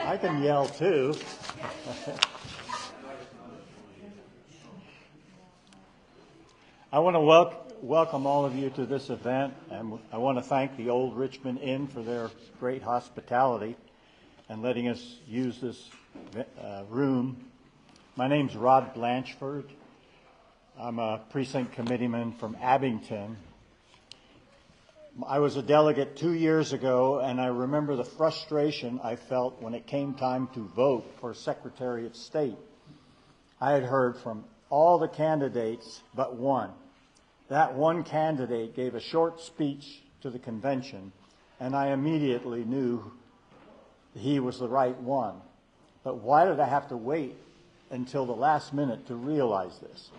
I can yell too. I want to welcome all of you to this event, and I want to thank the Old Richmond Inn for their great hospitality and letting us use this room. My name's Rod Blanchford. I'm a precinct committeeman from Abington. I was a delegate 2 years ago, and I remember the frustration I felt when it came time to vote for Secretary of State. I had heard from all the candidates but one. That one candidate gave a short speech to the convention, and I immediately knew he was the right one. But why did I have to wait until the last minute to realize this?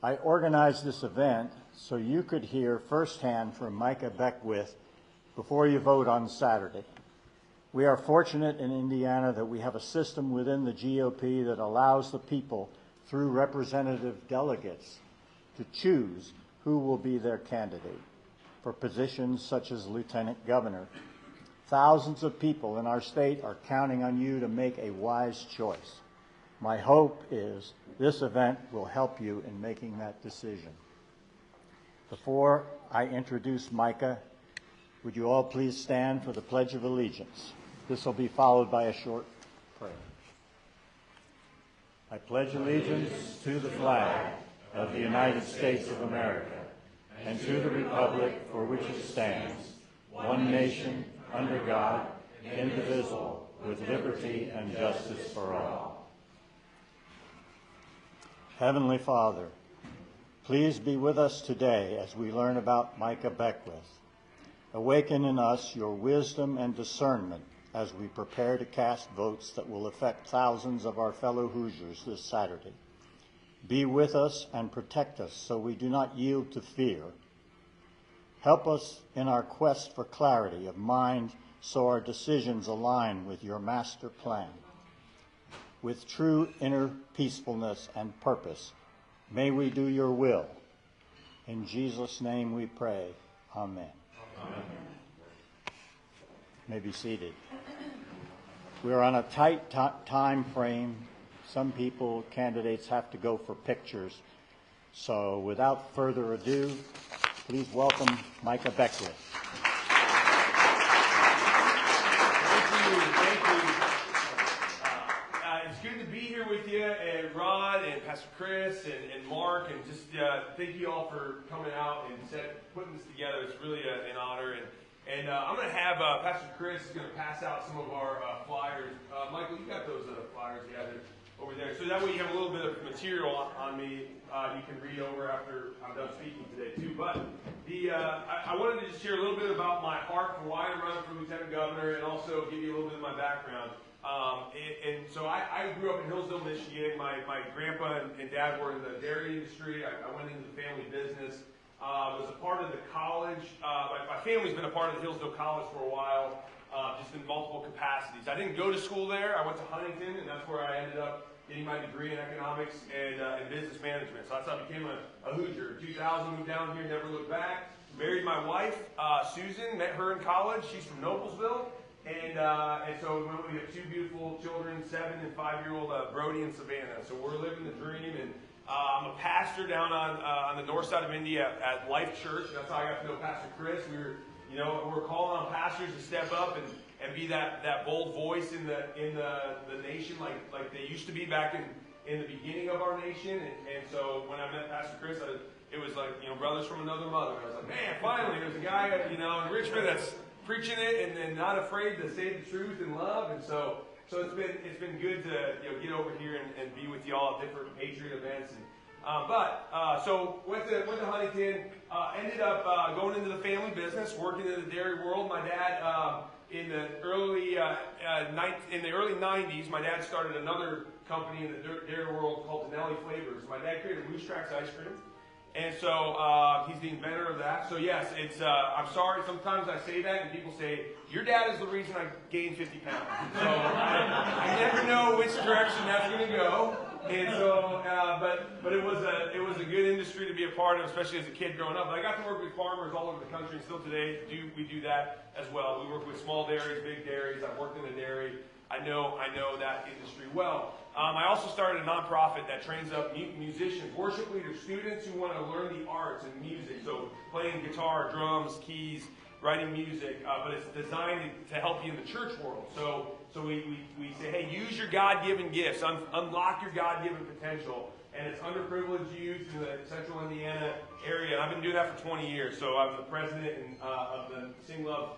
I organized this event so you could hear firsthand from Micah Beckwith before you vote on Saturday. We are fortunate in Indiana that we have a system within the GOP that allows the people, through representative delegates, to choose who will be their candidate for positions such as lieutenant governor. Thousands of people in our state are counting on you to make a wise choice. My hope is this event will help you in making that decision. Before I introduce Micah, would you all please stand for the Pledge of Allegiance? This will be followed by a short prayer. I pledge allegiance to the flag of the United States of America and to the republic for which it stands, one nation, under God, indivisible, with liberty and justice for all. Heavenly Father, please be with us today as we learn about Micah Beckwith. Awaken in us your wisdom and discernment as we prepare to cast votes that will affect thousands of our fellow Hoosiers this Saturday. Be with us and protect us so we do not yield to fear. Help us in our quest for clarity of mind so our decisions align with your master plan. With true inner peacefulness and purpose, may we do your will. In Jesus' name we pray. Amen. Amen. You may be seated. We are on a tight time frame. Some candidates have to go for pictures. So without further ado, please welcome Micah Beckwith. Thank you. It's good to be here with you, and Rod, and Pastor Chris, and Mark, and just thank you all for coming out and putting this together. It's really an honor. And I'm going to have Pastor Chris is going to pass out some of our flyers. Michael, you got those flyers gathered over there. So that way you have a little bit of material on me you can read over after I'm done speaking today too. But I wanted to just share a little bit about my heart for why I'm running for lieutenant governor, and also give you a little bit of my background. And so I grew up in Hillsdale, Michigan. My grandpa and dad were in the dairy industry. I went into the family business. Was a part of the college. My family's been a part of the Hillsdale College for a while, just in multiple capacities. I didn't go to school there. I went to Huntington, and that's where I ended up getting my degree in economics and business management. So that's how I became a Hoosier. In 2000, moved down here, never looked back. Married my wife, Susan, met her in college. She's from Noblesville. And so we have two beautiful children, 7- and 5-year-old Brody and Savannah. So we're living the dream. And I'm a pastor down on the north side of India at Life Church. That's how I got to know Pastor Chris. We're calling on pastors to step up and be that bold voice in the nation like they used to be back in the beginning of our nation. And so when I met Pastor Chris, it was like, brothers from another mother. I was like, man, finally there's a guy in Richmond that's preaching it and not afraid to say the truth in love. And so it's been good to get over here and be with y'all at different Patriot events. So went to Huntington. Ended up going into the family business, working in the dairy world. My dad in the early 90s, my dad started another company in the dairy world called Denelli Flavors. My dad created Moose Tracks ice cream. And so he's the inventor of that. So yes, it's. I'm sorry. Sometimes I say that, and people say your dad is the reason I gained 50 pounds. So I never know which direction that's going to go. And so, but it was a good industry to be a part of, especially as a kid growing up. But I got to work with farmers all over the country, and still today we do that as well. We work with small dairies, big dairies. I've worked in a dairy. I know that industry well. I also started a nonprofit that trains up musicians, worship leaders, students who want to learn the arts and music. So playing guitar, drums, keys, writing music, but it's designed to help you in the church world. So we say, hey, use your God-given gifts, unlock your God-given potential, and it's underprivileged youth in the central Indiana area. And I've been doing that for 20 years. So I'm the president of the Sing Love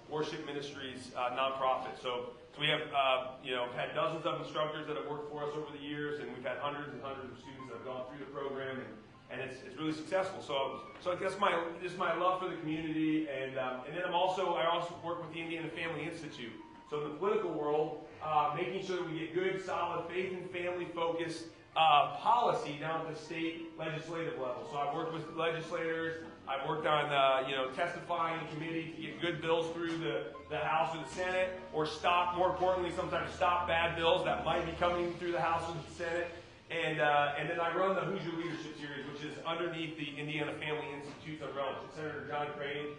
Worship Ministries nonprofit. So we have had dozens of instructors that have worked for us over the years, and we've had hundreds and hundreds of students that have gone through the program, and it's really successful. So I guess my love for the community, and then I also work with the Indiana Family Institute. So in the political world, making sure that we get good, solid, faith and family focused policy down at the state legislative level. So I've worked with legislators. I've worked on testifying in committee to get good bills through the House or the Senate, or more importantly, sometimes stop bad bills that might be coming through the House or the Senate. And then I run the Hoosier Leadership Series, which is underneath the Indiana Family Institute's umbrella. Senator John Crane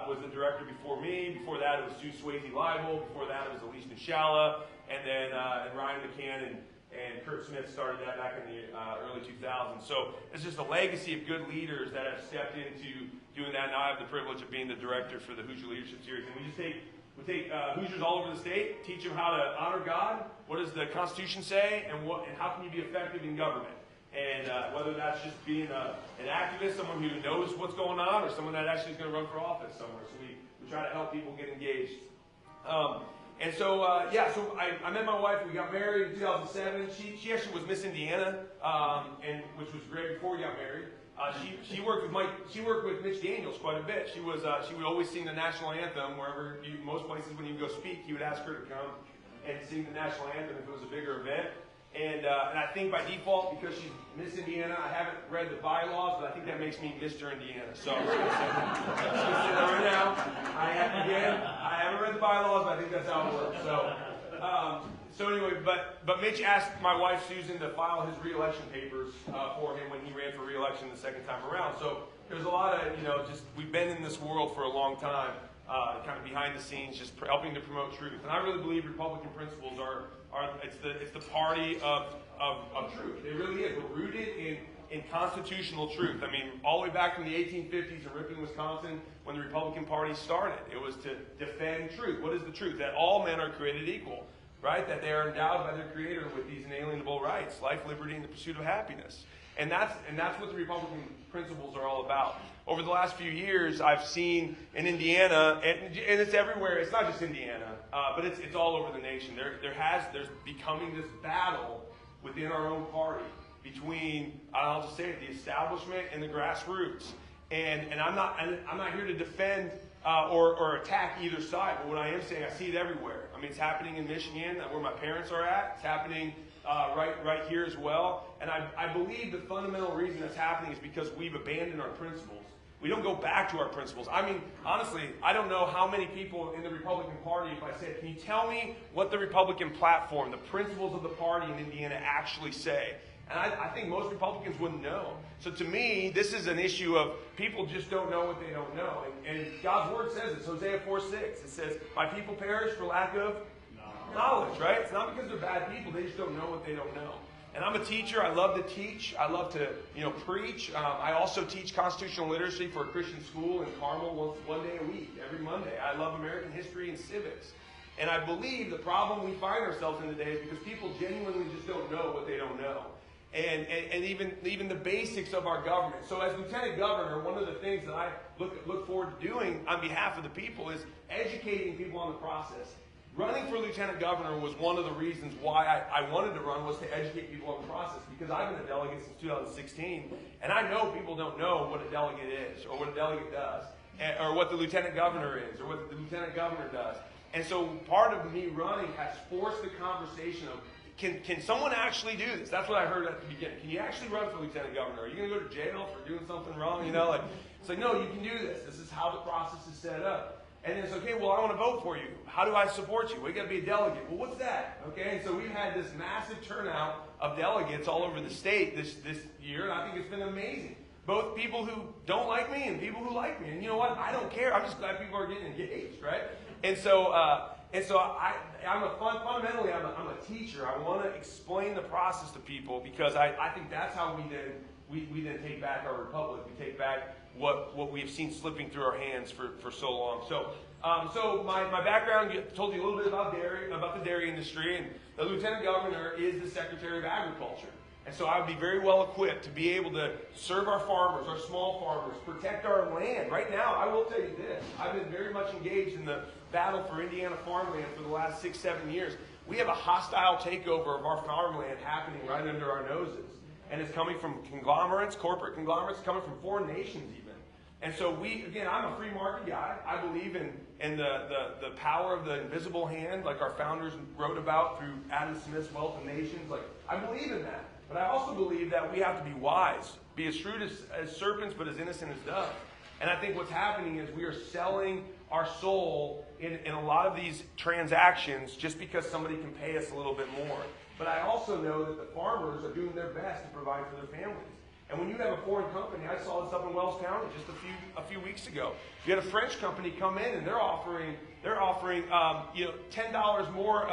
was the director before me. Before that, it was Sue Swayze-Leibel. Before that, it was Elise Nishala. And then Ryan McCann and Kurt Smith started that back in the early 2000s. So it's just a legacy of good leaders that have stepped into doing that. Now I have the privilege of being the director for the Hoosier Leadership Series. And we take Hoosiers all over the state, teach them how to honor God, what does the Constitution say, and how can you be effective in government. And whether that's just being an activist, someone who knows what's going on, or someone that actually is going to run for office somewhere. So we try to help people get engaged. So I met my wife. We got married in 2007. She actually was Miss Indiana, which was great before we got married. She worked with Mitch Daniels quite a bit. She would always sing the national anthem wherever most places when you go speak, you would ask her to come and sing the national anthem if it was a bigger event. And I think by default, because she's Miss Indiana, I haven't read the bylaws, but I think that makes me Mr. Indiana. So I'm just going to say that right now. I haven't read the bylaws, but I think that's how it works. So anyway, but Mitch asked my wife Susan to file his re-election papers for him when he ran for re-election the second time around. So there's a lot of we've been in this world for a long time, kind of behind the scenes, just helping to promote truth. And I really believe Republican principles it's the party of truth. It really is. We're rooted in constitutional truth. I mean, all the way back from the 1850s in Richmond, Wisconsin, when the Republican Party started, it was to defend truth. What is the truth? That all men are created equal, right? That they are endowed by their Creator with these inalienable rights, life, liberty, and the pursuit of happiness. And that's what the Republican principles are all about. Over the last few years, I've seen in Indiana, and it's everywhere. It's not just Indiana, but it's all over the nation. There's becoming this battle within our own party between, I'll just say it, the establishment and the grassroots. And I'm not here to defend or attack either side. But what I am saying, I see it everywhere. I mean, it's happening in Michigan, where my parents are at. It's happening right here as well. And I believe the fundamental reason that's happening is because we've abandoned our principles. We don't go back to our principles. I mean, honestly, I don't know how many people in the Republican Party, if I said, can you tell me what the Republican platform, the principles of the party in Indiana actually say? And I think most Republicans wouldn't know. So to me, this is an issue of people just don't know what they don't know. And God's Word says it. Hosea 4:6. It says, my people perish for lack of knowledge, right? It's not because they're bad people. They just don't know what they don't know. And I'm a teacher. I love to teach. I love to, preach. I also teach constitutional literacy for a Christian school in Carmel one day a week, every Monday. I love American history and civics. And I believe the problem we find ourselves in today is because people genuinely just don't know what they don't know. And even the basics of our government. So as Lieutenant Governor, one of the things that I look forward to doing on behalf of the people is educating people on the process. Running for Lieutenant Governor was one of the reasons why I wanted to run, was to educate people on the process, because I've been a delegate since 2016, and I know people don't know what a delegate is, or what a delegate does, or what the Lieutenant Governor is, or what the Lieutenant Governor does. And so part of me running has forced the conversation of, can someone actually do this? That's what I heard at the beginning. Can you actually run for Lieutenant Governor? Are you going to go to jail for doing something wrong? It's like, no, you can do this. This is how the process is set up. And then it's, okay, well, I want to vote for you. How do I support you? Well, you got to be a delegate. Well, what's that? Okay, and so we've had this massive turnout of delegates all over the state this year, and I think it's been amazing. Both people who don't like me and people who like me. And you know what? I don't care. I'm just glad people are getting engaged, right? And so fundamentally, I'm a teacher. I want to explain the process to people because I think that's how we then take back our republic. We take back what we've seen slipping through our hands for so long. So my background told you a little bit about the dairy industry, and the lieutenant governor is the secretary of agriculture. And so I would be very well equipped to be able to serve our farmers, our small farmers, protect our land. Right now, I will tell you this. I've been very much engaged in the battle for Indiana farmland for the last 6-7 years. We have a hostile takeover of our farmland happening right under our noses. And it's coming from conglomerates, corporate conglomerates, coming from foreign nations even. And so I'm a free market guy. I believe in the power of the invisible hand, like our founders wrote about through Adam Smith's Wealth of Nations. Like, I believe in that. But I also believe that we have to be wise, be as shrewd as serpents, but as innocent as doves. And I think what's happening is we are selling our soul in a lot of these transactions just because somebody can pay us a little bit more. But I also know that the farmers are doing their best to provide for their families. And when you have a foreign company, I saw this up in Wells County just a few weeks ago. You had a French company come in and they're offering $10 more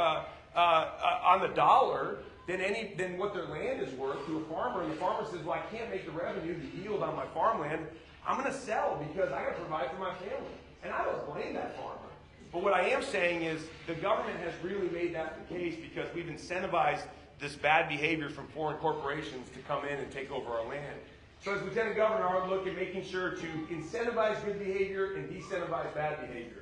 on the dollar than what their land is worth to a farmer. And the farmer says, well, I can't make the revenue, the yield on my farmland. I'm going to sell because I got to provide for my family. And I don't blame that farmer. But what I am saying is the government has really made that the case because we've incentivized this bad behavior from foreign corporations to come in and take over our land. So as Lieutenant Governor, I would look at making sure to incentivize good behavior and decentivize bad behavior.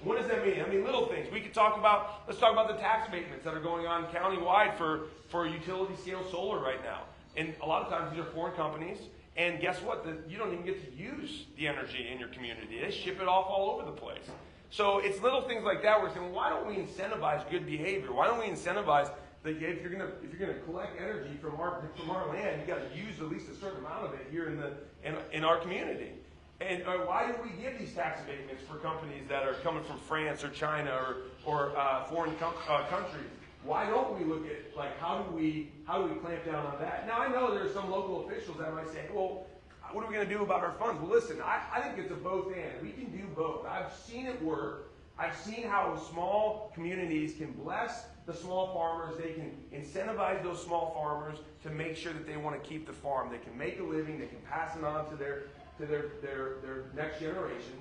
What does that mean? I mean, little things. Let's talk about the tax abatements that are going on countywide for utility scale solar right now. And a lot of times these are foreign companies. And guess what? You don't even get to use the energy in your community. They ship it off all over the place. So it's little things like that where we're saying, well, why don't we incentivize good behavior? Why don't we incentivize that if you're gonna collect energy from our land, you got to use at least a certain amount of it here in our community. And why do we give these tax abatements for companies that are coming from France or China or foreign countries? Why don't we look at how do we clamp down on that? Now I know there's some local officials that might say, well, what are we going to do about our funds? Well, listen, I think it's a both and. We can do both. I've seen it work. I've seen how small communities can bless the small farmers. They can incentivize those small farmers to make sure that they want to keep the farm. They can make a living. They can pass it on to their next generation.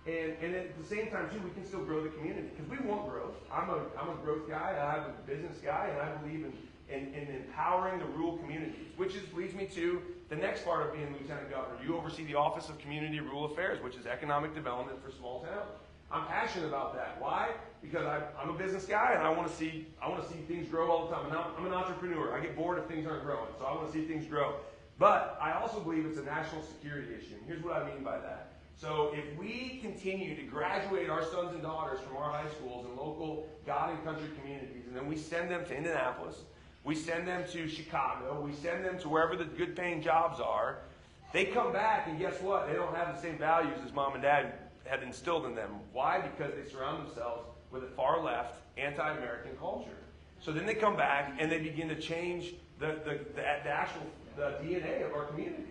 And at the same time, too, we can still grow the community because we want growth. I'm a growth guy. I'm a business guy, and I believe in empowering the rural communities, which leads me to the next part of being Lieutenant Governor. You oversee the Office of Community and Rural Affairs, which is economic development for small towns. I'm passionate about that. Why? Because I'm a business guy, and I want to see things grow all the time. And I'm an entrepreneur. I get bored if things aren't growing, so I want to see things grow. But I also believe it's a national security issue. And here's what I mean by that. So if we continue to graduate our sons and daughters from our high schools and local God and country communities, and then we send them to Indianapolis, we send them to Chicago, we send them to wherever the good paying jobs are, they come back and guess what? They don't have the same values as mom and dad had instilled in them. Why? Because they surround themselves with a far left, anti-American culture. So then they come back and they begin to change the DNA of our communities.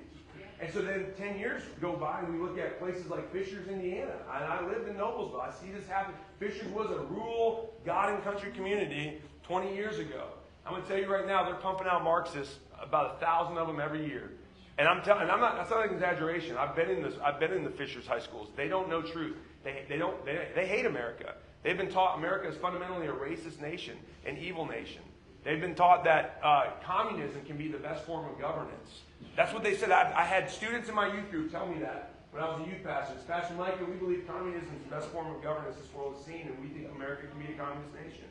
And so then 10 years go by and we look at places like Fishers, Indiana. And I lived in Noblesville. I see this happen. Fishers was a rural God and country community 20 years ago. I'm going to tell you right now, they're pumping out Marxists, about 1,000 of them every year. And that's not an exaggeration. I've been in the Fishers high schools. They don't know truth. They hate America. They've been taught America is fundamentally a racist nation, an evil nation. They've been taught that communism can be the best form of governance. That's what they said. I had students in my youth group tell me that when I was a youth pastor. Pastor Micah, we believe communism is the best form of governance this world has seen, and we think America can be a communist nation.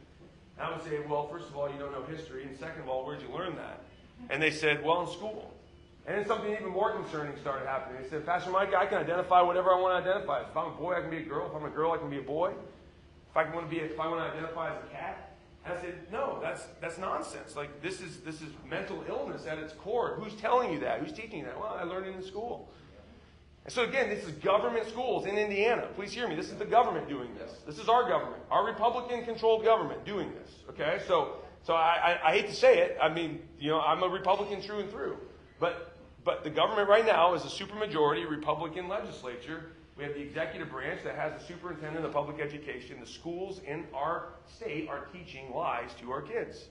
And I would say, well, first of all, you don't know history, and second of all, where'd you learn that? And they said, well, in school. And then something even more concerning started happening. They said, Pastor Micah, I can identify whatever I want to identify. If I'm a boy, I can be a girl. If I'm a girl, I can be a boy. If I want to identify as a cat. And I said, no, that's nonsense. Like this is mental illness at its core. Who's telling you that? Who's teaching you that? Well, I learned it in school. And so again, this is government schools in Indiana. Please hear me. This is the government doing this. This is our government, our Republican-controlled government doing this. Okay, so I hate to say it. I mean, I'm a Republican through and through, but the government right now is a supermajority Republican legislature. We have the executive branch that has the superintendent of public education. The schools in our state are teaching lies to our kids.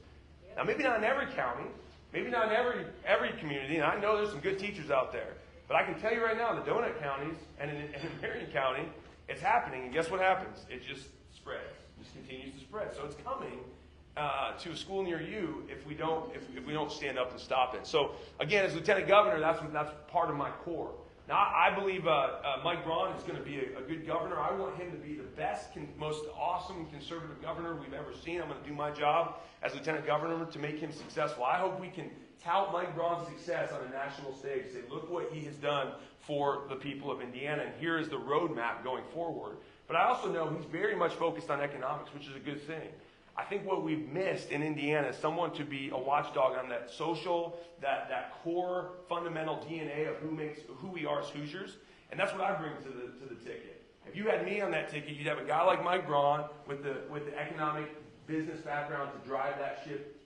Now, maybe not in every county, maybe not in every community, and I know there's some good teachers out there. But I can tell you right now, in the donut counties and in Marion County, it's happening. And guess what happens? It just spreads. It just continues to spread. So it's coming to a school near you if we don't stand up and stop it. So again, as Lieutenant Governor, that's part of my core. Now, I believe Mike Braun is going to be a good governor. I want him to be the best, most awesome conservative governor we've ever seen. I'm going to do my job as Lieutenant Governor to make him successful. I hope we can tout Mike Braun's success on a national stage. Say, look what he has done for the people of Indiana, and here is the roadmap going forward. But I also know he's very much focused on economics, which is a good thing. I think what we've missed in Indiana is someone to be a watchdog on that social, that core fundamental DNA of who we are as Hoosiers, and that's what I bring to the ticket. If you had me on that ticket, you'd have a guy like Mike Braun with the economic business background to drive that ship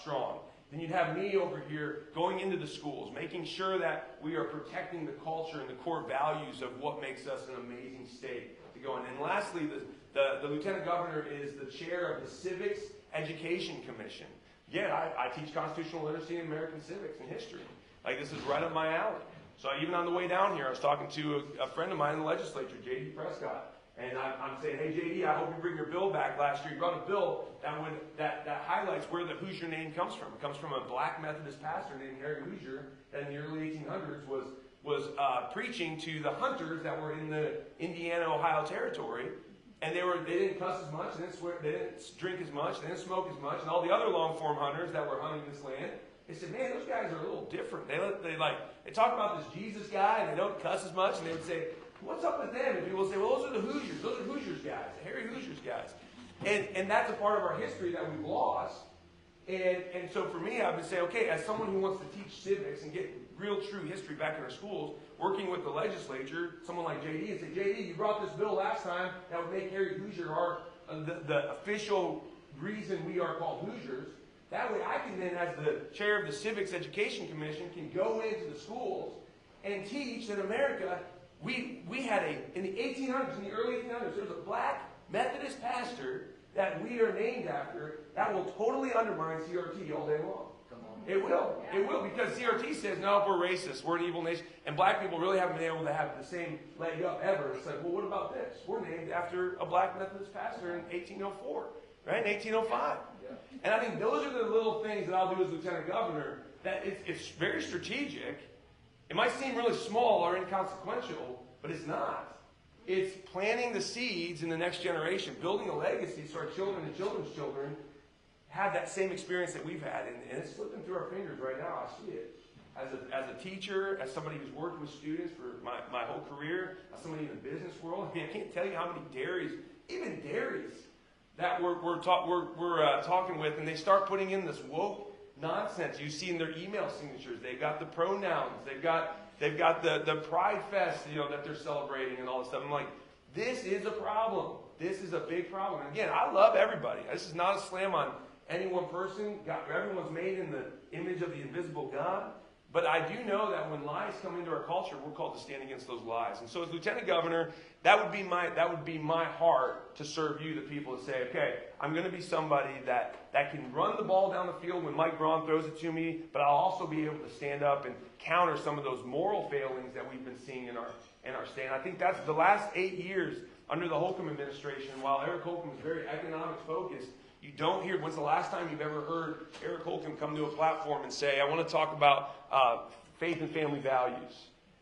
strong. Then you'd have me over here going into the schools, making sure that we are protecting the culture and the core values of what makes us an amazing state to go in. And lastly, the Lieutenant Governor is the chair of the Civics Education Commission. Yeah, I teach constitutional literacy and American civics and history. Like, this is right up my alley. So even on the way down here, I was talking to a friend of mine in the legislature, J.D. Prescott. And I'm saying, hey, J.D., I hope you bring your bill back last year. You brought a bill that highlights where the Hoosier name comes from. It comes from a black Methodist pastor named Harry Hoosier that in the early 1800s was preaching to the hunters that were in the Indiana-Ohio territory. And they didn't cuss as much, they didn't drink as much, they didn't smoke as much, and all the other long-form hunters that were hunting this land, they said, man, those guys are a little different. They talk about this Jesus guy, and they don't cuss as much, and they would say, what's up with them? And people would say, well, those are the Hoosiers. Those are Hoosiers guys, the Harry Hoosiers guys. And that's a part of our history that we've lost. And so for me, I would say, okay, as someone who wants to teach civics and get real true history back in our schools, working with the legislature, someone like J.D., and say, J.D., you brought this bill last time that would make Harry Hoosier the official reason we are called Hoosiers. That way I can then, as the chair of the Civics Education Commission, can go into the schools and teach that America, we had in the 1800s, in the early 1800s, there was a black Methodist pastor that we are named after that will totally undermine CRT all day long. It will. It will, because CRT says, no, we're racist, we're an evil nation, and black people really haven't been able to have the same leg up ever. It's like, well, what about this? We're named after a black Methodist pastor in 1804, right, in 1805. Yeah. And I think those are the little things that I'll do as Lieutenant Governor, that it's very strategic. It might seem really small or inconsequential, but it's not. It's planting the seeds in the next generation, building a legacy so our children and children's children have that same experience that we've had. And it's slipping through our fingers right now. I see it. As a teacher, as somebody who's worked with students for my whole career, as somebody in the business world, I can't tell you how many dairies, even dairies, that we're talking with, and they start putting in this woke nonsense. You see in their email signatures, they've got the pronouns, they've got the Pride Fest, that they're celebrating and all this stuff. I'm like, this is a problem. This is a big problem. And again, I love everybody. This is not a slam on any one person. Everyone's made in the image of the invisible God. But I do know that when lies come into our culture, we're called to stand against those lies. And so as Lieutenant Governor, that would be my heart to serve you, the people, to say, okay, I'm going to be somebody that can run the ball down the field when Mike Braun throws it to me, but I'll also be able to stand up and counter some of those moral failings that we've been seeing in our state. And I think that's the last 8 years under the Holcomb administration, while Eric Holcomb is very economics focused, you don't hear, when's the last time you've ever heard Eric Holcomb come to a platform and say, I want to talk about faith and family values?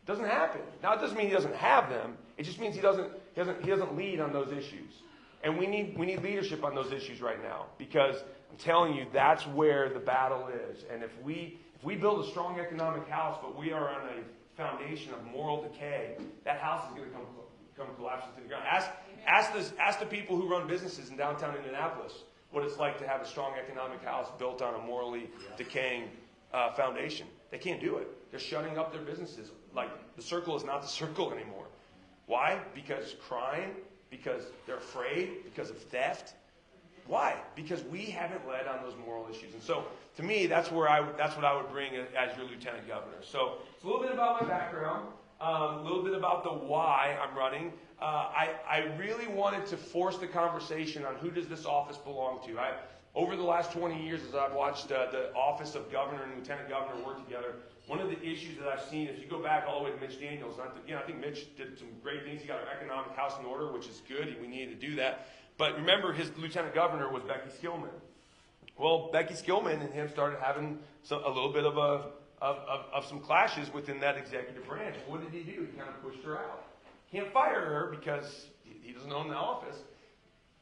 It doesn't happen. Now, it doesn't mean he doesn't have them. It just means he doesn't lead on those issues. And we need leadership on those issues right now, because I'm telling you, that's where the battle is. And if we build a strong economic house, but we are on a foundation of moral decay, that house is going to come collapsing to the ground. Ask the people who run businesses in downtown Indianapolis what it's like to have a strong economic house built on a morally decaying foundation. They can't do it. They're shutting up their businesses. Like, the circle is not the circle anymore. Why? Because crime, because they're afraid, because of theft. Why? Because we haven't led on those moral issues. And so, to me, that's what I would bring as your lieutenant governor. So, it's a little bit about my background, a little bit about the why I'm running. I really wanted to force the conversation on who does this office belong to. Over the last 20 years, as I've watched the office of governor and lieutenant governor work together, one of the issues that I've seen, if you go back all the way to Mitch Daniels, I think Mitch did some great things. He got our economic house in order, which is good. We needed to do that. But remember, his lieutenant governor was Becky Skillman. Well, Becky Skillman and him started having a little bit of some clashes within that executive branch. What did he do? He kind of pushed her out. Can't fire her because he doesn't own the office,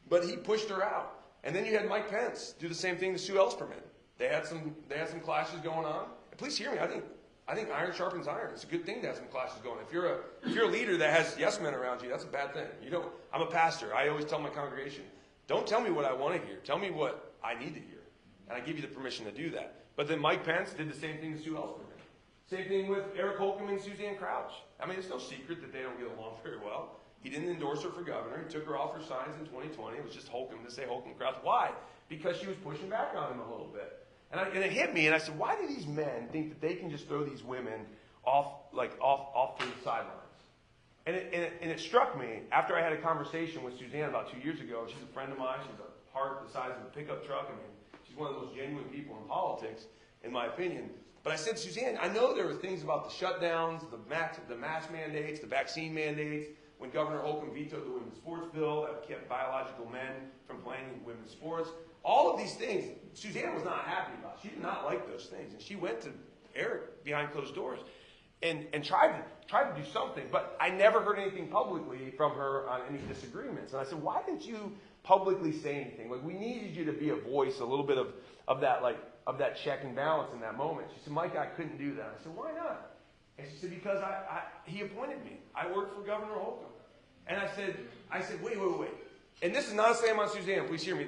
but he pushed her out. And then you had Mike Pence do the same thing to Sue Ellspermann. They had some clashes going on. And please hear me. I think iron sharpens iron. It's a good thing to have some classes going. If you're a leader that has yes men around you, that's a bad thing. I'm a pastor. I always tell my congregation, don't tell me what I want to hear. Tell me what I need to hear. And I give you the permission to do that. But then Mike Pence did the same thing to Sue Ellspermann. Same thing with Eric Holcomb and Suzanne Crouch. I mean, it's no secret that they don't get along very well. He didn't endorse her for governor. He took her off her signs in 2020. It was just Holcomb to say Holcomb Crouch. Why? Because she was pushing back on him a little bit. And it hit me, and I said, why do these men think that they can just throw these women off to the sidelines? And it struck me after I had a conversation with Suzanne about 2 years ago. She's a friend of mine. She's a heart the size of a pickup truck. I mean, she's one of the most genuine people in politics, in my opinion. But I said, Suzanne, I know there were things about the shutdowns, the mask mandates, the vaccine mandates, when Governor Holcomb vetoed the women's sports bill that kept biological men from playing in women's sports. All of these things, Suzanne was not happy about. She did not like those things. And she went to Eric behind closed doors and tried to do something. But I never heard anything publicly from her on any disagreements. And I said, why didn't you publicly say anything? Like, we needed you to be a voice, a little bit of that check and balance in that moment. She said, Mike, I couldn't do that. I said, why not? And she said, because he appointed me. I worked for Governor Holcomb. And I said, wait. And this is not a slam on Suzanne. Please hear me.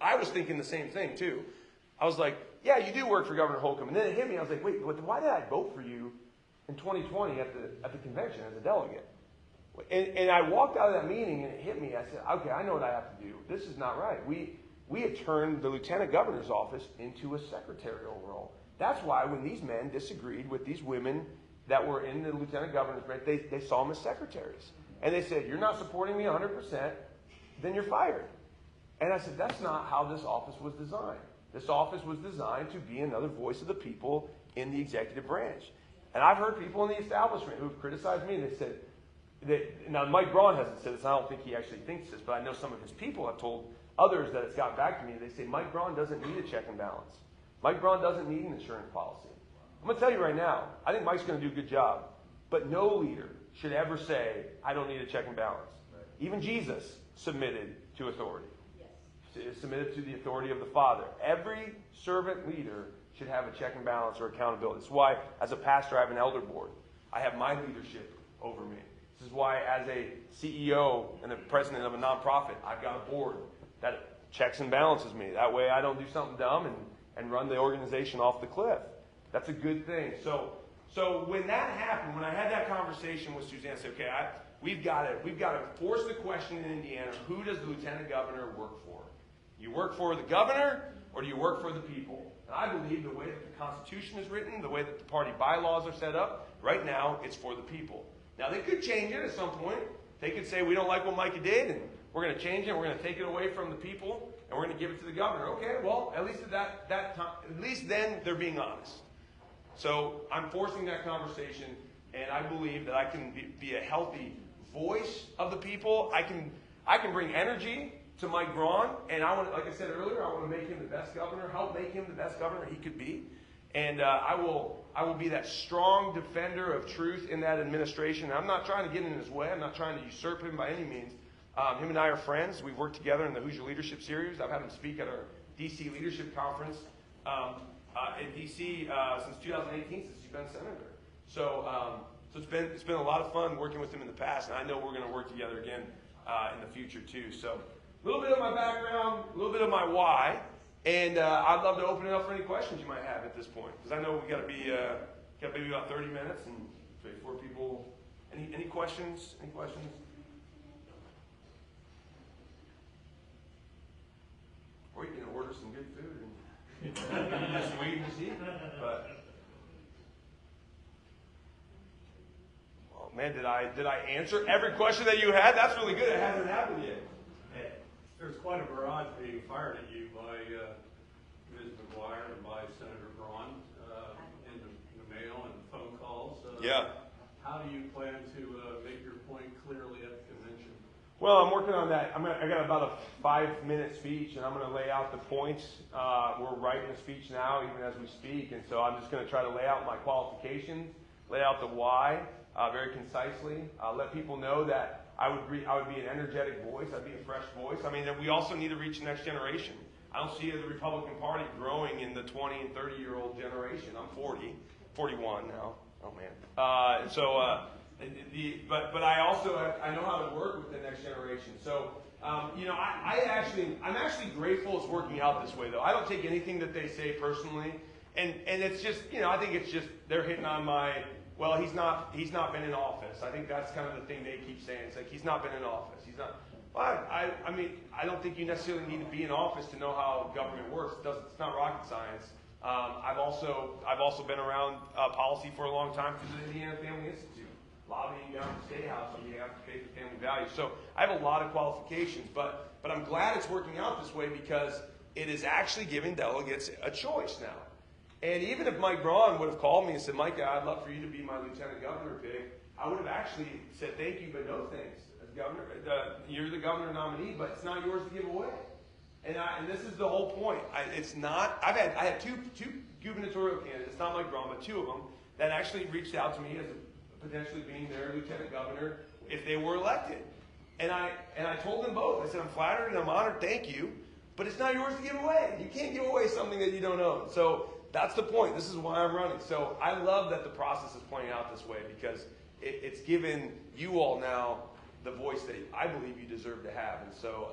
I was thinking the same thing too. I was like, yeah, you do work for Governor Holcomb. And then it hit me. I was like, wait, why did I vote for you in 2020 at the convention as a delegate? And I walked out of that meeting and it hit me. I said, okay, I know what I have to do. This is not right. We had turned the lieutenant governor's office into a secretarial role. That's why when these men disagreed with these women that were in the lieutenant governor's branch, they saw them as secretaries. And they said, you're not supporting me 100%, then you're fired. And I said, that's not how this office was designed. This office was designed to be another voice of the people in the executive branch. And I've heard people in the establishment who've criticized me, and they said, now Mike Braun hasn't said this, I don't think he actually thinks this, but I know some of his people have told others that it's gotten back to me. They say, Mike Braun doesn't need a check and balance. Mike Braun doesn't need an insurance policy. I'm going to tell you right now, I think Mike's going to do a good job. But no leader should ever say, I don't need a check and balance. Right. Even Jesus submitted to authority. Yes. Submitted to the authority of the Father. Every servant leader should have a check and balance or accountability. That's why, as a pastor, I have an elder board. I have my leadership over me. This is why, as a CEO and the president of a nonprofit, I've got a board that checks and balances me. That way I don't do something dumb and run the organization off the cliff. That's a good thing. So when that happened, when I had that conversation with Suzanne, I said, okay, we've got to force the question in Indiana, who does the lieutenant governor work for? You work for the governor, or do you work for the people? And I believe the way that the Constitution is written, the way that the party bylaws are set up, right now it's for the people. Now they could change it at some point. They could say, we don't like what Micah did, and we're going to change it, we're going to take it away from the people, and we're going to give it to the governor. Okay, well, at least at that time, at least then they're being honest. So I'm forcing that conversation, and I believe that I can be a healthy voice of the people. I can bring energy to Mike Braun, and like I said earlier, I want to make him the best governor, help make him the best governor he could be. And I will be that strong defender of truth in that administration. I'm not trying to get in his way. I'm not trying to usurp him by any means. Him and I are friends. We've worked together in the Hoosier Leadership Series. I've had him speak at our D.C. Leadership Conference in D.C. Since 2018, since he's been senator. So it's been a lot of fun working with him in the past, and I know we're going to work together again in the future too. So a little bit of my background, a little bit of my why, And I'd love to open it up for any questions you might have at this point, because I know we got to be got maybe about 30 minutes, and before people, any questions? Any questions? Or you can order some good food and just wait and see. But oh man, did I answer every question that you had? That's really good. It hasn't happened yet. There's quite a barrage being fired at you by Ms. McGuire and by Senator Braun in the mail and phone calls. Yeah. How do you plan to make your point clearly at the convention? Well, I'm working on that. I got about a 5-minute speech, and I'm going to lay out the points. We're writing a speech now, even as we speak, and so I'm just going to try to lay out my qualifications, lay out the why very concisely, let people know that I would be an energetic voice. I'd be a fresh voice. I mean, we also need to reach the next generation. I don't see the Republican Party growing in the 20 and 30-year-old generation. I'm 41 now. Oh man. But I also I know how to work with the next generation. So I'm actually grateful it's working out this way, though. I don't take anything that they say personally, and it's just I think it's just they're hitting on my. Well, he's not been in office. I think that's kind of the thing they keep saying. It's like he's not been in office. He's not. But I mean, I don't think you necessarily need to be in office to know how government works. It's not rocket science. I've also been around policy for a long time through the Indiana Family Institute, lobbying down the State House when you have to pay for family values. So I have a lot of qualifications, but I'm glad it's working out this way because it is actually giving delegates a choice now. And even if Mike Braun would have called me and said, Micah, I'd love for you to be my lieutenant governor pick, I would have actually said thank you, but no thanks. As governor, you're the governor nominee, but it's not yours to give away. And this is the whole point. I had two gubernatorial candidates, not Mike Braun, but two of them, that actually reached out to me as potentially being their lieutenant governor if they were elected. And I told them both. I said, I'm flattered and I'm honored, thank you, but it's not yours to give away. You can't give away something that you don't own. So that's the point. This is why I'm running. So I love that the process is playing out this way because it's given you all now the voice that I believe you deserve to have. And so,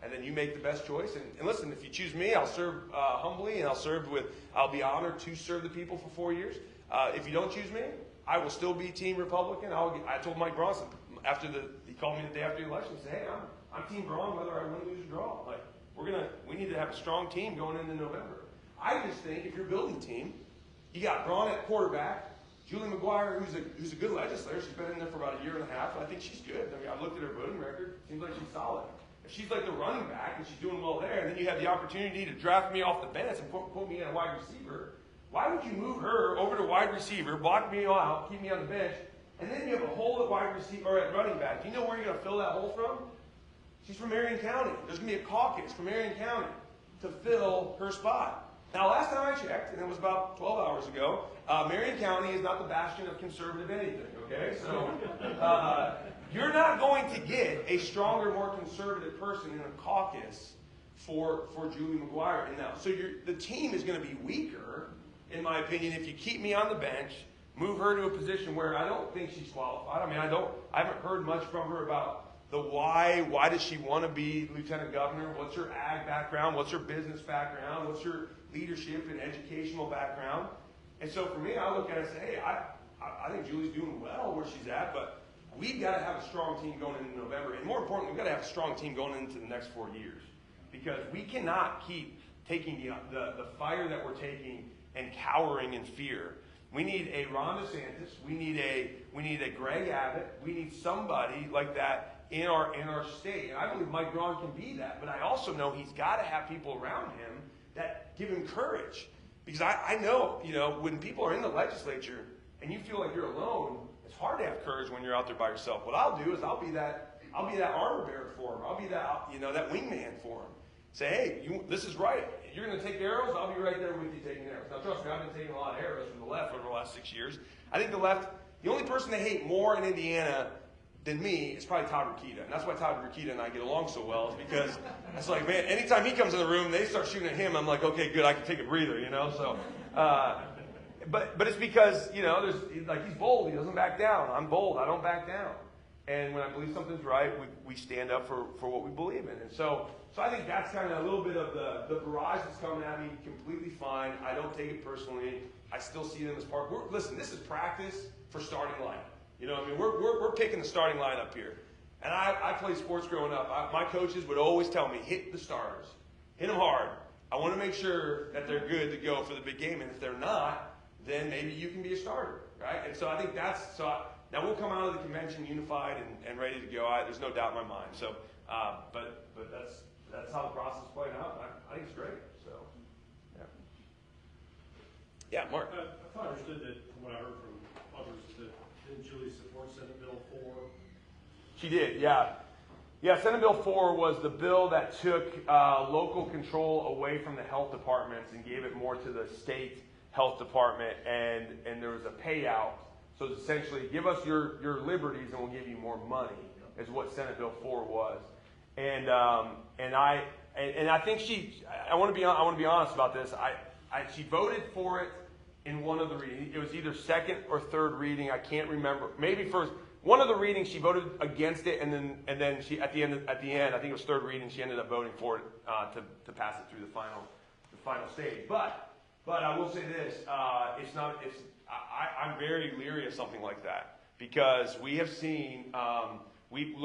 and then you make the best choice. And listen, if you choose me, I'll serve humbly and I'll be honored to serve the people for 4 years. If you don't choose me, I will still be Team Republican. I told Mike Bronson he called me the day after the election. He said, "Hey, I'm Team Braun, whether I win, lose, or draw. Like we need to have a strong team going into November." I just think if you're building a team, you got Braun at quarterback, Julie McGuire, who's a good legislator. She's been in there for about a year and a half. I think she's good. I mean, I've looked at her voting record. Seems like she's solid. If she's like the running back and she's doing well there, and then you have the opportunity to draft me off the bench and put me in a wide receiver, why would you move her over to wide receiver, block me out, keep me on the bench, and then you have a hole at wide receiver or at running back? Do you know where you're going to fill that hole from? She's from Marion County. There's going to be a caucus from Marion County to fill her spot. Now, last time I checked, and it was about 12 hours ago, Marion County is not the bastion of conservative anything, okay? So you're not going to get a stronger, more conservative person in a caucus for Julie McGuire. And now, so the team is going to be weaker, in my opinion, if you keep me on the bench, move her to a position where I don't think she's qualified. I mean, I haven't heard much from her about the why. Why does she want to be lieutenant governor? What's her ag background? What's her business background? What's her leadership and educational background? And so for me, I look at it and say, hey, I think Julie's doing well where she's at, but we've got to have a strong team going into November. And more importantly, we've got to have a strong team going into the next 4 years. Because we cannot keep taking the fire that we're taking and cowering in fear. We need a Ron DeSantis. We need a Greg Abbott. We need somebody like that in our state. And I believe Mike Braun can be that. But I also know he's got to have people around him that give him courage. Because I know, when people are in the legislature and you feel like you're alone, it's hard to have courage when you're out there by yourself. What I'll do is I'll be that armor bearer for him. I'll be that wingman for him. Say, hey, this is right. You're going to take arrows, I'll be right there with you taking arrows. Now, trust me, I've been taking a lot of arrows from the left over the last 6 years. I think the left, the only person they hate more in Indiana than me is probably Todd Rokita. And that's why Todd Rokita and I get along so well, is because it's like, man, anytime he comes in the room, they start shooting at him, I'm like, okay, good, I can take a breather, So, but it's because, he's bold, he doesn't back down. I'm bold, I don't back down. And when I believe something's right, we stand up for what we believe in. And so I think that's kind of a little bit of the barrage that's coming at me. Completely fine. I don't take it personally. I still see them as part. Listen, this is practice for starting lineup. You know, I mean, we're picking the starting lineup here. And I played sports growing up. My coaches would always tell me, hit the starters, hit them hard. I want to make sure that they're good to go for the big game. And if they're not, then maybe you can be a starter, right? And so I think now we'll come out of the convention unified and ready to go. There's no doubt in my mind. So, but that's how the process is playing out. I think it's great. So, yeah. Yeah, Mark. I thought I understood that from what I heard from others that didn't Julie support Senate Bill 4? She did, yeah. Yeah, Senate Bill 4 was the bill that took local control away from the health departments and gave it more to the state health department, and there was a payout. So it's essentially, give us your liberties and we'll give you more money, is what Senate Bill 4 was. And I think I want to be honest about this. She voted for it in one of the readings. It was either second or third reading. I can't remember. Maybe first. One of the readings she voted against it, and then she at the end I think it was third reading, she ended up voting for it to pass it through the final stage. But I will say this: I'm very leery of something like that, because we have seen it's a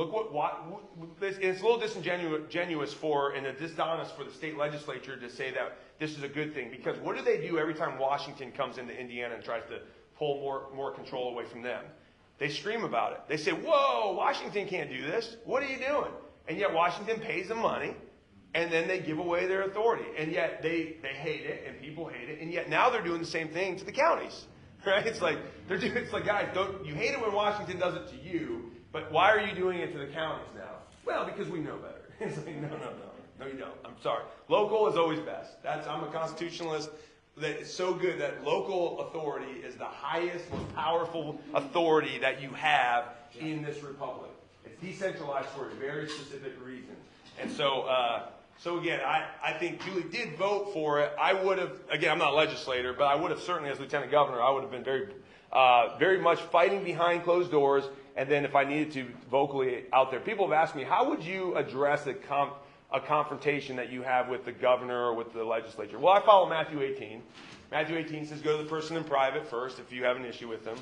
little disingenuous and dishonest for the state legislature to say that this is a good thing, because what do they do every time Washington comes into Indiana and tries to pull more control away from them? They scream about it. They say, whoa, Washington can't do this. What are you doing? And yet Washington pays them money, and then they give away their authority. And yet they hate it, and people hate it. And yet now they're doing the same thing to the counties. Right? It's like, guys, you hate it when Washington does it to you, but why are you doing it to the counties now? Well, because we know better. It's like, no, you don't. I'm sorry. Local is always best. I'm a constitutionalist. That it's so good that local authority is the highest, most powerful authority that you have in this republic. It's decentralized for a very specific reason. And so again, I think Julie did vote for it. I would have, again, I'm not a legislator, but I would have certainly, as lieutenant governor, I would have been very much fighting behind closed doors. And then if I needed to, vocally out there. People have asked me, how would you address a confrontation that you have with the governor or with the legislature? Well, I follow Matthew 18. Matthew 18 says, go to the person in private first if you have an issue with them.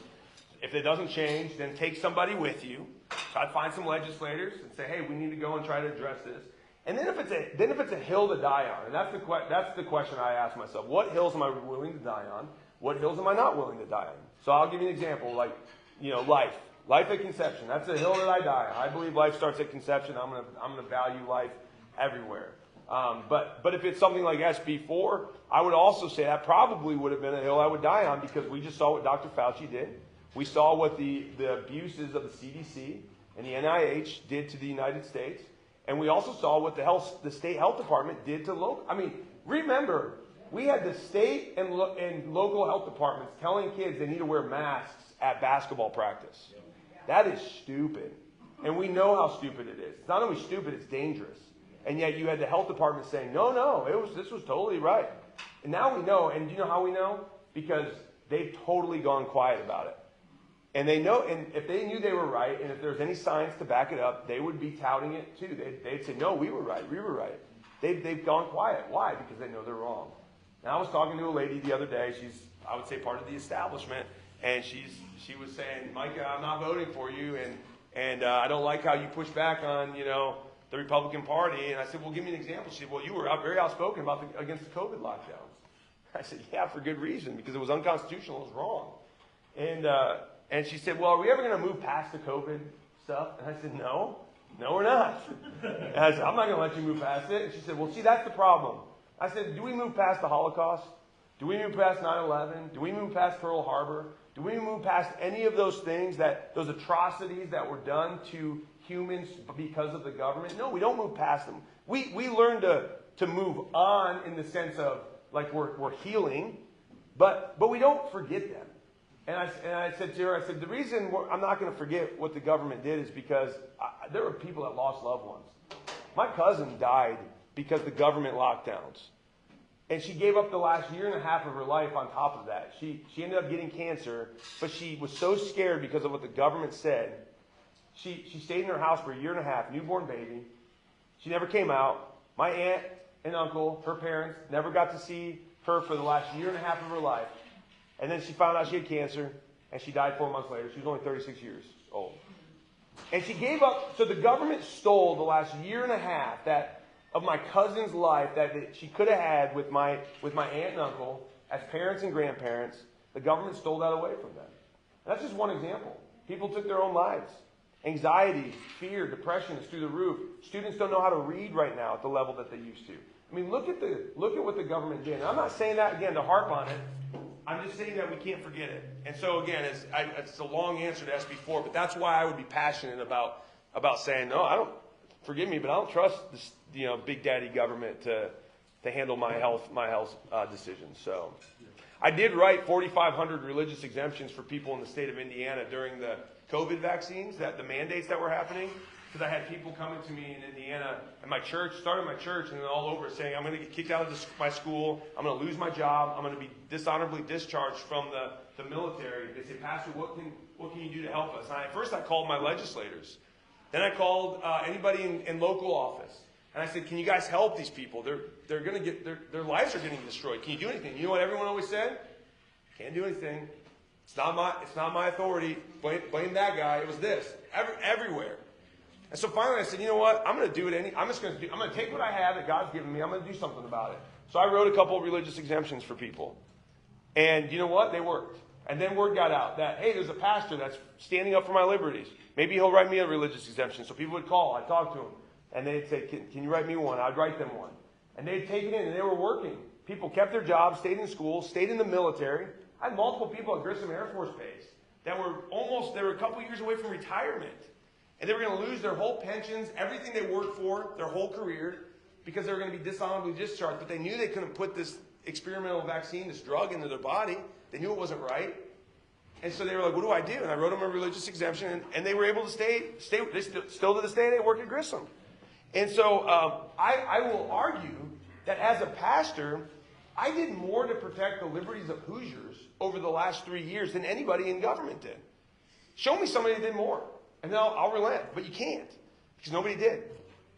If it doesn't change, then take somebody with you. So I'd find some legislators and say, hey, we need to go and try to address this. And then if it's a hill to die on, and that's the question I ask myself: what hills am I willing to die on? What hills am I not willing to die on? So I'll give you an example, like life at conception. That's a hill that I die on. I believe life starts at conception. I'm gonna value life everywhere. But if it's something like SB4, I would also say that probably would have been a hill I would die on, because we just saw what Dr. Fauci did. We saw what the abuses of the CDC and the NIH did to the United States. And we also saw what the state health department did to local. I mean, remember, we had the state and local health departments telling kids they need to wear masks at basketball practice. That is stupid. And we know how stupid it is. It's not only stupid, it's dangerous. And yet you had the health department saying, no, this was totally right. And now we know. And do you know how we know? Because they've totally gone quiet about it. And they know, and if they knew they were right, and if there's any science to back it up, they would be touting it too. They'd say, no, we were right. They've gone quiet. Why? Because they know they're wrong. And I was talking to a lady the other day. She's, I would say, part of the establishment. And she was saying, Micah, I'm not voting for you. And I don't like how you push back on, the Republican Party. And I said, well, give me an example. She said, well, you were very outspoken against the COVID lockdowns. I said, yeah, for good reason, because it was unconstitutional. It was wrong. And she said, well, are we ever going to move past the COVID stuff? And I said, no, we're not. And I said, I'm not going to let you move past it. And she said, well, see, that's the problem. I said, do we move past the Holocaust? Do we move past 9/11? Do we move past Pearl Harbor? Do we move past any of those things, those atrocities that were done to humans because of the government? No, we don't move past them. We learn to move on in the sense of, like, we're healing, but we don't forget them. And I said to her, the reason I'm not going to forget what the government did is because there were people that lost loved ones. My cousin died because the government lockdowns. And she gave up the last year and a half of her life on top of that. She ended up getting cancer, but she was so scared because of what the government said. She stayed in her house for a year and a half, newborn baby. She never came out. My aunt and uncle, her parents, never got to see her for the last year and a half of her life. And then she found out she had cancer, and she died 4 months later. She was only 36 years old. And she gave up, so the government stole the last year and a half of my cousin's life that she could have had with my aunt and uncle as parents and grandparents. The government stole that away from them. And that's just one example. People took their own lives. Anxiety, fear, depression is through the roof. Students don't know how to read right now at the level that they used to. I mean, look at what the government did. And I'm not saying that, again, to harp on it. I'm just saying that we can't forget it. And so, again, it's a long answer to SB4, but that's why I would be passionate about saying, no, forgive me, but I don't trust this, big daddy government to handle my health decisions. So I did write 4,500 religious exemptions for people in the state of Indiana during the COVID vaccines, the mandates that were happening, because I had people coming to me in Indiana at my church, started my church, and then all over saying, I'm going to get kicked out of my school, I'm going to lose my job, I'm going to be dishonorably discharged from the military. They say, Pastor, what can you do to help us? And at first I called my legislators. Then I called anybody in local office. And I said, can you guys help these people? They're going to get, their lives are getting destroyed. Can you do anything? You know what everyone always said? Can't do anything. It's not my authority. Blame that guy. It was this. Everywhere. And so finally I said, you know what? I'm going to do it. I'm going to take what I have that God's given me. I'm going to do something about it. So I wrote a couple of religious exemptions for people. And you know what? They worked. And then word got out that, hey, there's a pastor that's standing up for my liberties. Maybe he'll write me a religious exemption. So people would call. I'd talk to them. And they'd say, can you write me one? I'd write them one. And they'd take it in, and they were working. People kept their jobs, stayed in school, stayed in the military. I had multiple people at Grissom Air Force Base that were a couple years away from retirement. And they were going to lose their whole pensions, everything they worked for, their whole career, because they were going to be dishonorably discharged. But they knew they couldn't put this experimental vaccine, this drug, into their body. They knew it wasn't right. And so they were like, what do I do? And I wrote them a religious exemption, and they were able to stay still to this day, they work at Grissom. And so I will argue that as a pastor, I did more to protect the liberties of Hoosiers over the last 3 years than anybody in government did. Show me somebody that did more, and then I'll relent. But you can't, because nobody did.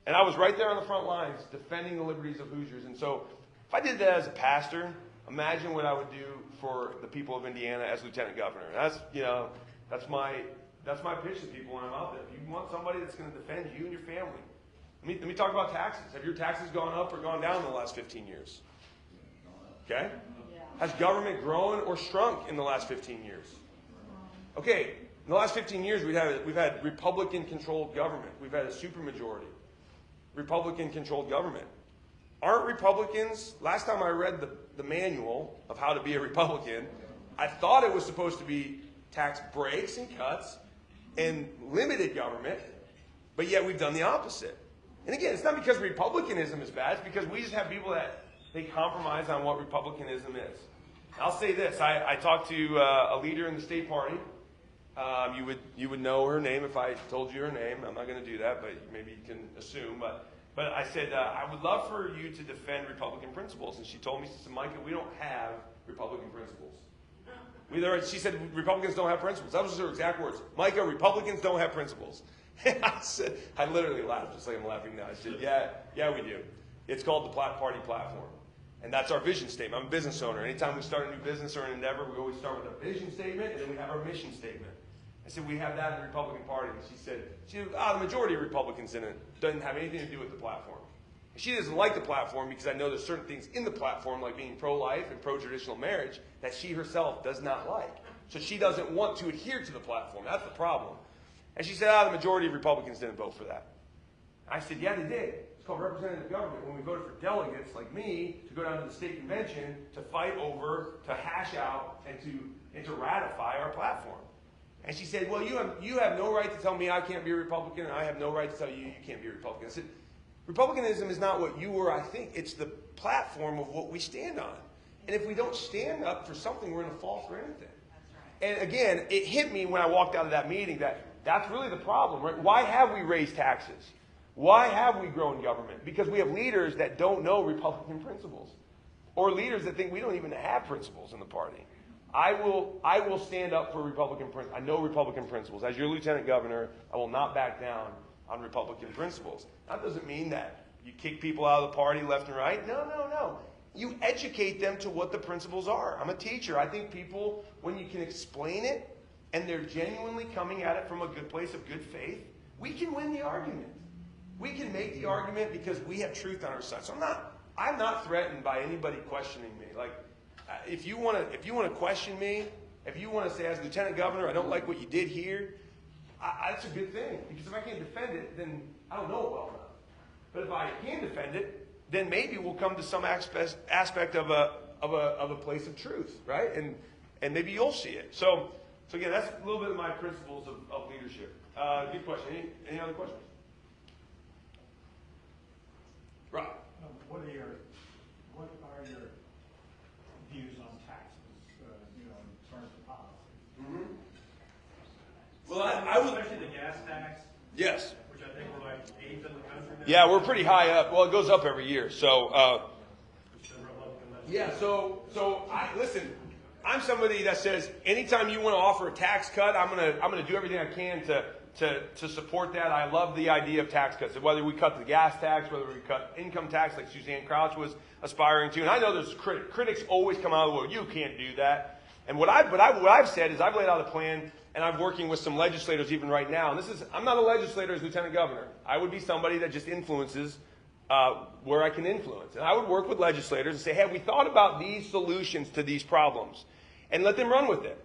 And I was right there on the front lines defending the liberties of Hoosiers. And so if I did that as a pastor, imagine what I would do for the people of Indiana as lieutenant governor. That's my pitch to people when I'm out there. If you want somebody that's going to defend you and your family. Let me talk about taxes. Have your taxes gone up or gone down in the last 15 years? Okay? Has government grown or shrunk in the last 15 years? Okay, in the last 15 years we've had Republican-controlled government. We've had a supermajority. Republican-controlled government. Aren't Republicans, last time I read the manual of how to be a Republican, I thought it was supposed to be tax breaks and cuts and limited government, but yet we've done the opposite. And again, it's not because Republicanism is bad, it's because we just have people that they compromise on what Republicanism is. I'll say this, I talked to a leader in the state party. You would know her name if I told you her name. I'm not going to do that, but maybe you can assume. But I said, I would love for you to defend Republican principles. And she told me, she said, Micah, we don't have Republican principles. She said, Republicans don't have principles. That was her exact words. Micah, Republicans don't have principles. And I literally laughed, just like I'm laughing now. I said, yeah, we do. It's called the party platform. And that's our vision statement. I'm a business owner. Anytime we start a new business or an endeavor, we always start with a vision statement, and then we have our mission statement. I said, we have that in the Republican Party. And she said, the majority of Republicans in it doesn't have anything to do with the platform. And she doesn't like the platform because I know there's certain things in the platform, like being pro-life and pro-traditional marriage, that she herself does not like. So she doesn't want to adhere to the platform. That's the problem. And she said, the majority of Republicans didn't vote for that. I said, yeah, they did. It's called representative government. When we voted for delegates like me to go down to the state convention to fight over, to hash out, and to ratify our platform. And she said, well, you have no right to tell me I can't be a Republican, and I have no right to tell you can't be a Republican. I said, Republicanism is not what you or I think. It's the platform of what we stand on. And if we don't stand up for something, we're going to fall for anything. That's right. And again, it hit me when I walked out of that meeting that that's really the problem, right? Why have we raised taxes? Why have we grown government? Because we have leaders that don't know Republican principles, or leaders that think we don't even have principles in the party. I will stand up for Republican principles. I know Republican principles. As your lieutenant governor, I will not back down on Republican principles. That doesn't mean that you kick people out of the party left and right. No. You educate them to what the principles are. I'm a teacher. I think people, when you can explain it and they're genuinely coming at it from a good place of good faith, we can win the argument. We can make the argument because we have truth on our side. So I'm not threatened by anybody questioning me. Like, if you want to question me, if you want to say, as Lieutenant Governor, I don't like what you did here, that's a good thing. Because if I can't defend it, then I don't know it well enough. But if I can defend it, then maybe we'll come to some aspect of a place of truth, right? And maybe you'll see it. So again, that's a little bit of my principles of leadership. Good question. Any other questions? Rob. What are your views on taxes, in terms of policy? Mm-hmm. Well, I would. Especially the gas tax. Yes. Which I think we're like 8th in the country now. Yeah, we're pretty high up. Well, it goes up every year. So. Yeah. So listen. I'm somebody that says anytime you want to offer a tax cut, I'm gonna do everything I can to support that. I love the idea of tax cuts. Whether we cut the gas tax, whether we cut income tax, like Suzanne Crouch was aspiring to. And I know there's critics always come out of the world. You can't do that. And what I've said is I've laid out a plan, and I'm working with some legislators even right now. And I'm not a legislator as Lieutenant Governor. I would be somebody that just influences where I can influence. And I would work with legislators and say, hey, have we thought about these solutions to these problems? And let them run with it.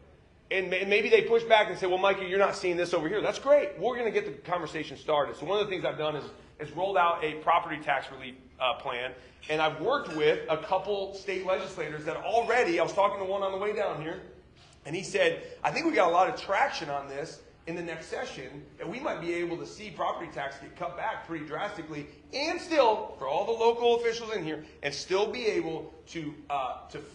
And maybe they push back and say, well, Micah, you're not seeing this over here. That's great. We're going to get the conversation started. So one of the things I've done is rolled out a property tax relief plan. And I've worked with a couple state legislators that already, I was talking to one on the way down here, and he said, I think we got a lot of traction on this in the next session, and we might be able to see property tax get cut back pretty drastically, and still, for all the local officials in here, and still be able to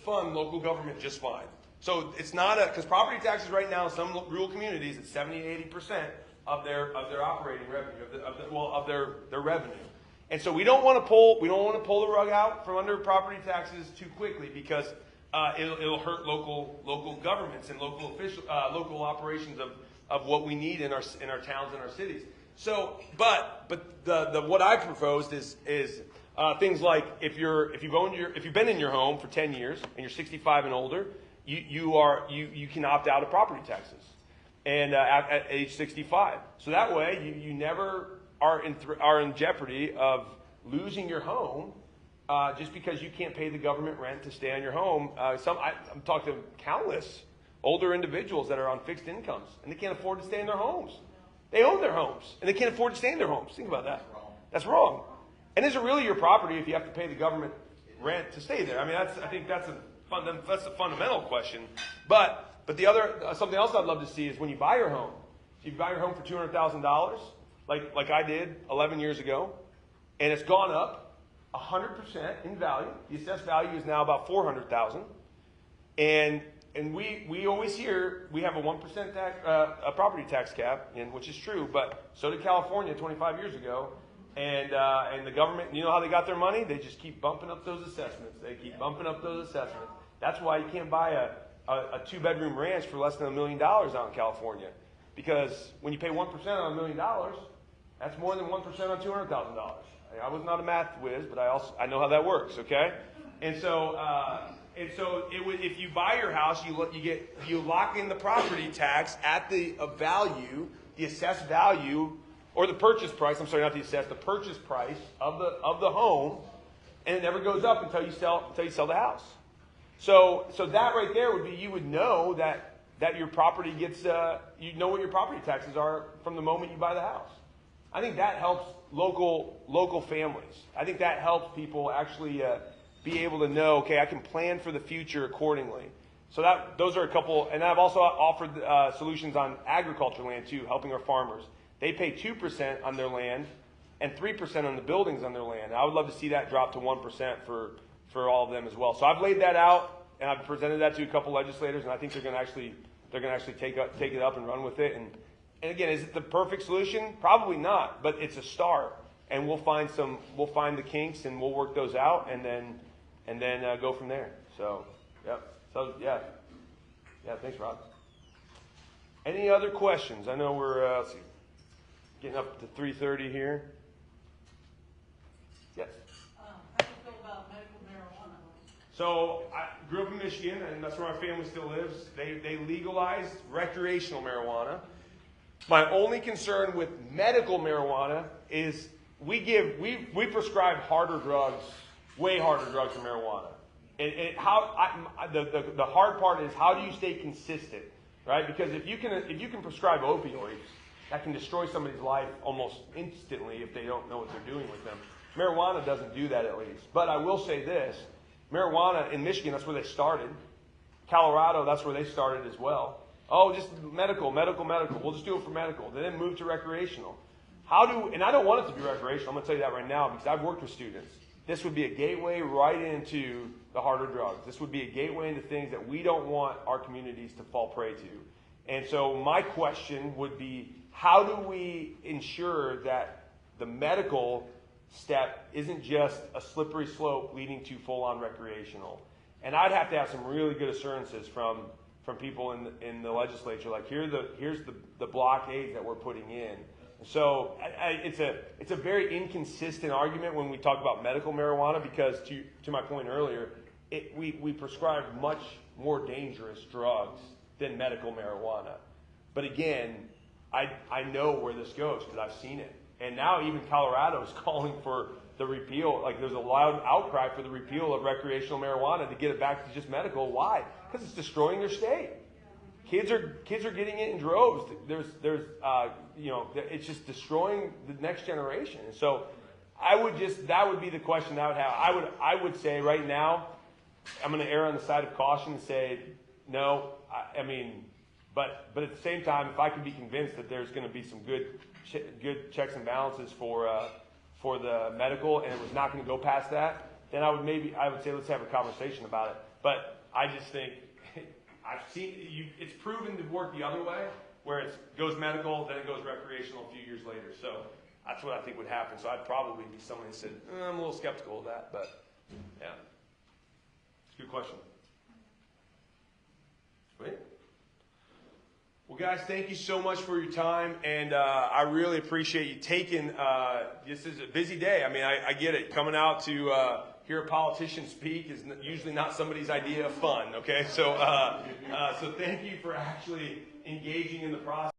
fund local government just fine. So it's not because property taxes right now in some rural communities, it's 70-80% of their operating revenue, of their revenue. And so we don't want to pull the rug out from under property taxes too quickly, because it'll hurt local governments and local operations of what we need in our towns and our cities. So, but what I proposed is things like if you've been in your home for 10 years and you're 65 and older, you can opt out of property taxes, and at age 65. So that way you never are in jeopardy of losing your home just because you can't pay the government rent to stay on your home. I'm talking to countless older individuals that are on fixed incomes, and they can't afford to stay in their homes. They own their homes, and they can't afford to stay in their homes. Think about that. That's wrong. And is it really your property if you have to pay the government rent to stay there? I mean, I think that's a fundamental question. But the other something else I'd love to see is when you buy your home. If you buy your home for $200,000, like I did 11 years ago, and it's gone up 100% in value. The assessed value is now about $400,000, and we always hear we have a 1% a property tax cap, which is true, but so did California 25 years ago. And the government, you know how they got their money? They just keep bumping up those assessments. That's why you can't buy a two-bedroom ranch for less than $1 million out in California. Because when you pay 1% on $1 million, that's more than 1% on $200,000. I was not a math whiz, but I know how that works, okay? And so if you buy your house, you lock in the property tax at the value, the assessed value, or the purchase price. I'm sorry, not the assessed, the purchase price of the home, and it never goes up until you sell the house. So that right there would be, you would know that your property gets you know what your property taxes are from the moment you buy the house. I think that helps local families. I think that helps people actually be able to know, okay, I can plan for the future accordingly. So those are a couple, and I've also offered solutions on agriculture land too, helping our farmers. They pay 2% on their land and 3% on the buildings on their land. I would love to see that drop to 1% for all of them as well. So I've laid that out, and I've presented that to a couple legislators, and I think they're going to actually take it up and run with it. And again, is it the perfect solution? Probably not, but it's a start. And we'll find the kinks, and we'll work those out, and then go from there. So, yeah. Thanks, Rob. Any other questions? I know we're let's see, getting up to 3:30 here. Yes. How do you feel about medical marijuana? So I grew up in Michigan, and that's where my family still lives. They legalized recreational marijuana. My only concern with medical marijuana is we prescribe harder drugs, way harder drugs than marijuana. The hard part is, how do you stay consistent, right? Because if you can prescribe opioids, that can destroy somebody's life almost instantly if they don't know what they're doing with them. Marijuana doesn't do that, at least. But I will say this: marijuana in Michigan, that's where they started. Colorado, that's where they started as well. Oh, just medical. We'll just do it for medical. They then moved to recreational. And I don't want it to be recreational. I'm going to tell you that right now, because I've worked with students. This would be a gateway right into the harder drugs. This would be a gateway into things that we don't want our communities to fall prey to. And so my question would be, how do we ensure that the medical step isn't just a slippery slope leading to full-on recreational? And I'd have to have some really good assurances from people in the legislature, like here's the blockades that we're putting in. So it's a very inconsistent argument when we talk about medical marijuana, because to my point earlier, we prescribe much more dangerous drugs than medical marijuana. But again, I know where this goes because I've seen it. And now even Colorado is calling for the repeal. Like, there's a loud outcry for the repeal of recreational marijuana to get it back to just medical. Why? Because it's destroying their state. Kids are getting it in droves. It's just destroying the next generation. And so that would be the question I would have. I would say right now, I'm going to err on the side of caution and say no. But at the same time, if I can be convinced that there's going to be some good checks and balances for the medical, and it was not going to go past that, then I would say let's have a conversation about it. But I just think I've seen it's proven to work the other way, where it goes medical, then it goes recreational a few years later. So that's what I think would happen. So I'd probably be someone who said, I'm a little skeptical of that, but yeah. Good question. Wait. Well, guys, thank you so much for your time, and I really appreciate you taking. This is a busy day. I mean, I get it. Coming out to hear a politician speak is usually not somebody's idea of fun. Okay, so thank you for actually engaging in the process.